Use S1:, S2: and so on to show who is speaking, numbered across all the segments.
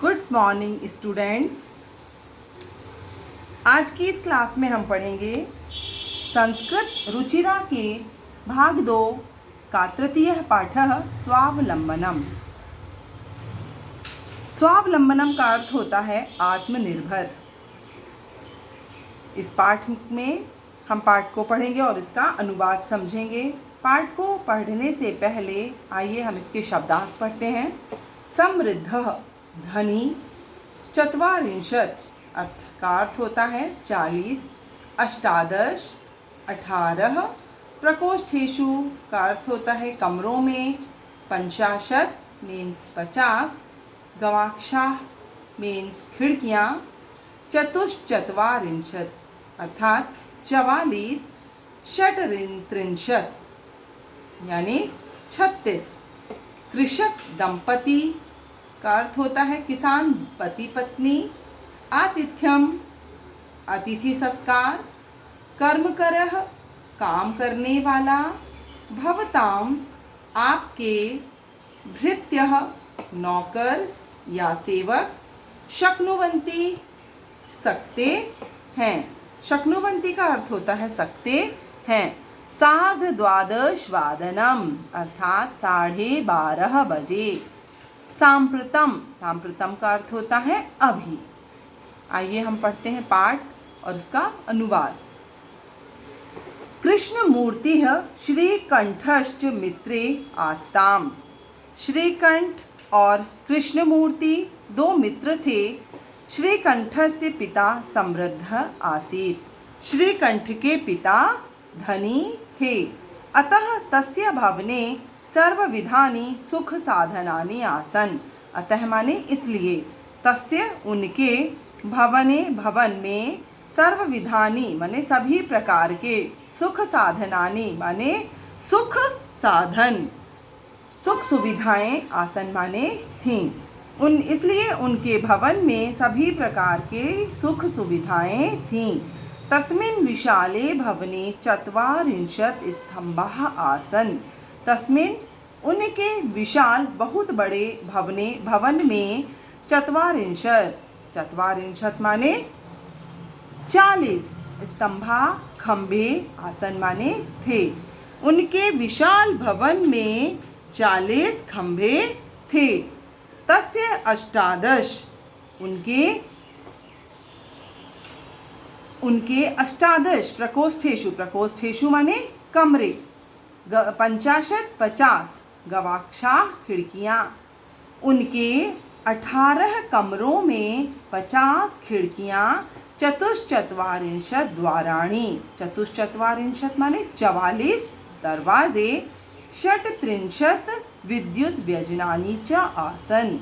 S1: Good morning students. आज की इस क्लास में हम पढ़ेंगे संस्कृत रुचिरा के भाग 2 का तृतीय पाठ स्वावलंबनम। स्वावलंबनम का अर्थ होता है आत्मनिर्भर। इस पाठ में हम पाठ को पढ़ेंगे और इसका अनुवाद समझेंगे। पाठ को पढ़ने से पहले आइए हम इसके शब्दार्थ पढ़ते हैं। समृद्ध धनी, चत्वारिंशत् अर्थ का अर्थ होता है 40, अष्टादश 18, प्रकोष्ठेषु का अर्थ होता है कमरों में, पंचाशत मीन्स 50, गवाक्षाः मीन्स खिड़कियाँ, चतुश्चत्वारिंशत् अर्थात 44, षट्त्रिंशत् यानी 36, कृषक दंपति का अर्थ होता है किसान पति पत्नी, आतिथ्यम अतिथि सत्कार, कर्मकरः काम करने वाला, भवताम आपके, भृत्यः नौकर या सेवक, शक्नुवन्ति सकते हैं। शक्नुवन्ति का अर्थ होता है सकते हैं। सार्धद्वादशवादनम अर्थात 12:30 बजे। सांप्रतम, सांप्रतम का अर्थ होता है अभी। आइए हम पढ़ते हैं पाठ और उसका अनुवाद। कृष्णमूर्तिः श्रीकंठश्च मित्रे आस्ताम। श्रीकंठ और कृष्णमूर्ति 2 मित्र थे। श्रीकंठस्य पिता समृद्ध आसीत्। श्रीकंठ के पिता धनी थे, अतः तस्य भवने सर्वविधानि सुख साधनानि आसन। अतः माने इसलिए, तस्य उनके, भवने भवन में, सर्वविधानि माने सभी प्रकार के, सुख साधनानि माने सुख साधन, सुख सुविधाएं, आसन माने थीं। इसलिए उनके भवन में सभी प्रकार के सुख सुविधाएं थीं। तस्मिन् विशाले भवने 44 स्तंभाः आसन। तस्मिन् उनके विशाल बहुत बड़े भवन में 44 माने 40, स्तंभा खंभे, आसन माने थे। उनके विशाल भवन में 40 खंभे थे। तस्य अष्टादश उनके अष्टादश प्रकोष्ठेषु, प्रकोष्ठेषु माने कमरे, 50 गवाक्षाः खिड़कियाँ। उनके 18 कमरों में 50 खिड़कियाँ, चतुश्चत्वारिंशत् द्वाराणि, चतुश्चत्वारिंशत् माने 44 दरवाजे, षट्त्रिंशत् विद्युत व्यजनानि च आसन।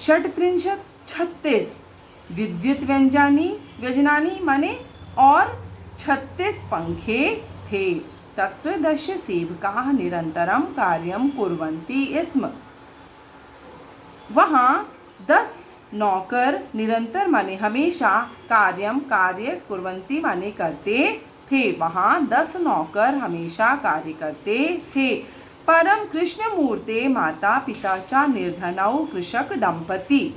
S1: षट्त्रिंशत् 36 विद्युत व्यजनानि माने और 36 पंखे थे। तत्र 10 सेवकाः निरंतरं कार्यं कुर्वन्ति स्म। वहाँ 10 नौकर निरंतर माने हमेशा कार्य कुर्वन्ति माने करते थे। वहाँ 10 नौकर हमेशा कार्य करते थे। परम कृष्णमूर्ते माता पिता च निर्धनौ कृषक दंपति।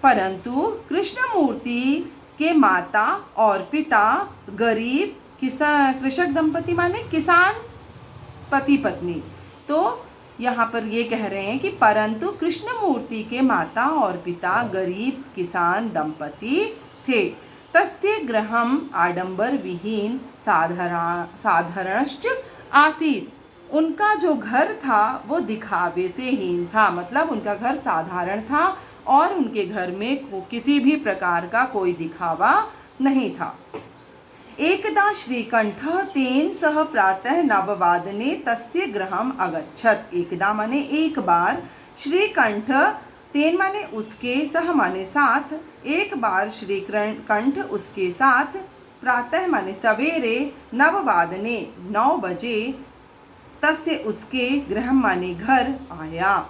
S1: परंतु कृष्णमूर्ति के माता और पिता गरीब कृषक दंपति माने किसान पति पत्नी। तो यहाँ पर ये कह रहे हैं कि परंतु कृष्णमूर्ति के माता और पिता गरीब किसान दंपति थे। तस्य गृहम् आडंबर विहीन साधारणश्च आसीत्। उनका जो घर था वो दिखावे से हीन था, मतलब उनका घर साधारण था और उनके घर में किसी भी प्रकार का कोई दिखावा नहीं था। एकदा श्रीकंठः तेन सह प्रातः 9 तस्य गृहम् अगच्छत्। एकदा माने एक बार, श्रीकंठ तेन माने उसके, सह माने साथ, एक बार श्रीकंठ उसके साथ, प्रातः माने सवेरे, 9 बजे, तस्य उसके, गृह माने घर, आया।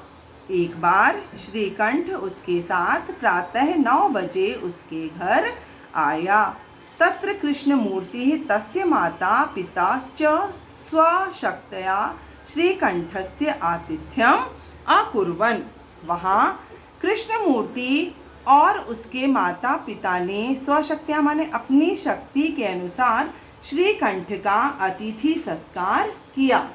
S1: एक बार श्रीकंठ उसके साथ प्रातः 9 बजे उसके घर आया। तत्र कृष्णमूर्तिः तस्य माता पिता च स्वशक्तया श्रीकंठस्य आतिथ्यम् अकुर्वन्। वहाँ कृष्णमूर्ति और उसके माता पिता ने स्वशक्तियाँ माने अपनी शक्ति के अनुसार श्रीकंठ का अतिथि सत्कार किया।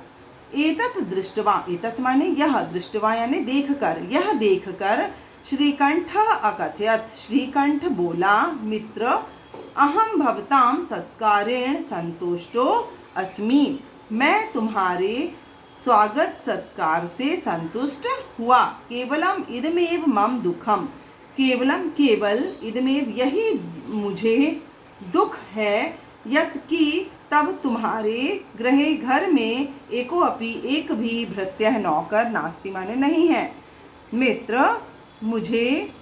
S1: एतत् दृष्टवा, एतत् माने यह, दृष्टवा यानी देखकर, यह देखकर श्रीकंठ अकथयत, श्रीकंठ बोला, मित्र अहम भवताम सत्कारेण संतुष्टो अस्मि, मैं तुम्हारे स्वागत सत्कार से संतुष्ट हुआ। केवलम इदमेव मम दुखम, केवलम केवल, इदमेव यही मुझे दुख है, यत् कि तब तुम्हारे गृहे घर में एको अपि एक भी भृत्यः नौकर नास्ति माने नहीं है। मित्र मुझे,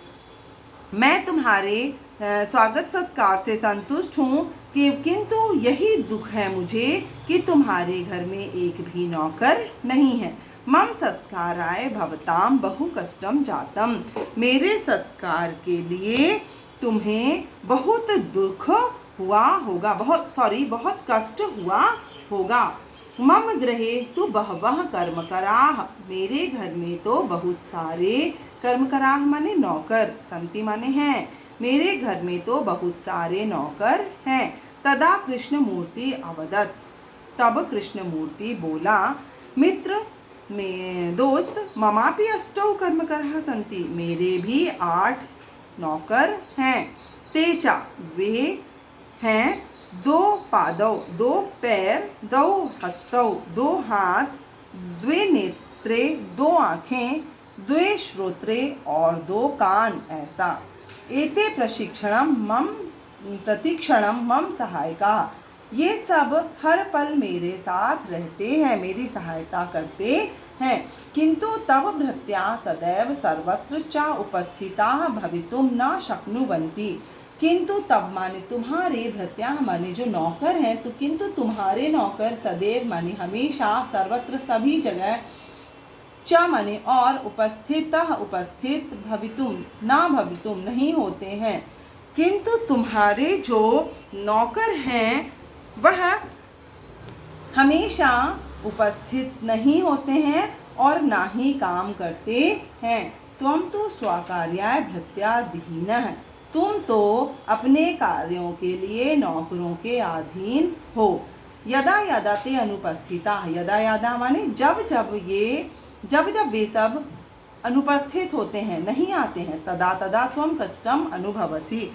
S1: मैं तुम्हारे स्वागत सत्कार से संतुष्ट हूँ कि किंतु यही दुख है मुझे कि तुम्हारे घर में एक भी नौकर नहीं है। मम सत्काराय भवताम बहु कष्टम जातम, मेरे सत्कार के लिए तुम्हें बहुत दुख हुआ होगा, बहुत कष्ट हुआ होगा। मम गृहे तो बहवः कर्मकराः, मेरे घर में तो बहुत सारे कर्मकराः माने नौकर, संति माने हैं, मेरे घर में तो बहुत सारे नौकर हैं। तदा कृष्णमूर्ति अवदत्, तब कृष्णमूर्ति बोला, मित्र में दोस्त ममापि अष्टौ कर्मकराः सन्ति, मेरे भी 8 नौकर हैं। तेचा, वे हैं 2 पादौ, 2 पैर, 2 हस्तौ, 2 हाथ, 2 नेत्रे, 2 आँखें, 2 श्रोत्रे और 2 कान, ऐसा। एते प्रतिक्षणम मम सहायका, ये सब हर पल मेरे साथ रहते हैं, मेरी सहायता करते हैं। किंतु तव भृत्या सदैव सर्वत्र च उपस्थिताः भवितुं न शक्नुवन्ति, किंतु तब माने तुम्हारे भृत्या माने जो नौकर हैं, तो किंतु तुम्हारे नौकर सदैव माने हमेशा, सर्वत्र सभी जगह, च माने और, उपस्थित, भवितुम नहीं होते हैं, किंतु तुम्हारे जो नौकर हैं वह हमेशा उपस्थित नहीं होते हैं और ना ही काम करते हैं। त्वं तु स्वकार्याय भृत्याधीनः, तुम तो अपने कार्यों के लिए नौकरों के अधीन हो। यदा यदा ते अनुपस्थिता, यदा यदा माने जब जब वे सब अनुपस्थित होते हैं, नहीं आते हैं, तदा तदा त्वं कष्टम अनुभवसि,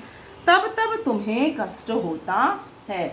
S1: तब तब तुम्हें कष्ट होता है।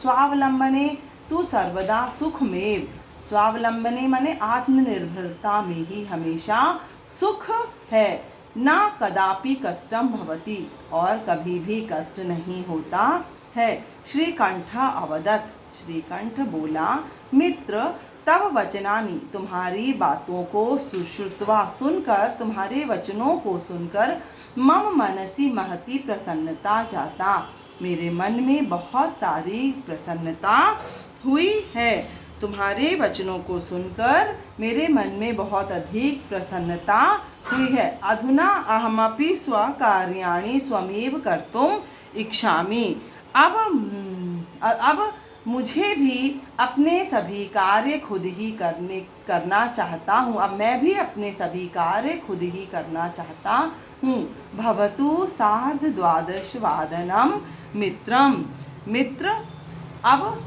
S1: स्वावलंबने तु सर्वदा सुखमेव, स्वावलंबने माने आत्मनिर्भरता में ही हमेशा सुख है। ना कदापि कष्टम भवति, और कभी भी कष्ट नहीं होता है। श्रीकंठ अवदत्, श्रीकंठ बोला, मित्र तब वचनानि, तुम्हारी बातों को सुश्रुत्वा सुनकर, तुम्हारे वचनों को सुनकर, मम मनसि महती प्रसन्नता जाता, मेरे मन में बहुत सारी प्रसन्नता हुई है। तुम्हारे वचनों को सुनकर मेरे मन में बहुत अधिक प्रसन्नता हुई है। अधुना अहमपि स्वकार्याणि स्वमेव कर्तुम इच्छामि, अब मुझे भी अपने सभी कार्य खुद ही करना चाहता हूँ, अब मैं भी अपने सभी कार्य खुद ही करना चाहता हूँ। भवतु 12:30 मित्रम, मित्र अब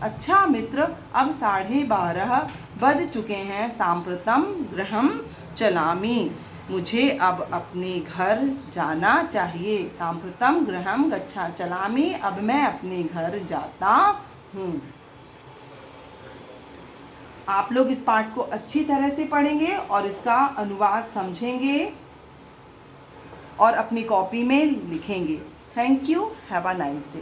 S1: अच्छा मित्र, अब 12:30 बज चुके हैं, सांप्रतम गृहं चलामि, मुझे अब अपने घर जाना चाहिए। सांप्रतम गृहं गच्छा चलामि, अब मैं अपने घर जाता हूँ। आप लोग इस पाठ को अच्छी तरह से पढ़ेंगे और इसका अनुवाद समझेंगे और अपनी कॉपी में लिखेंगे। Thank you, have a nice day.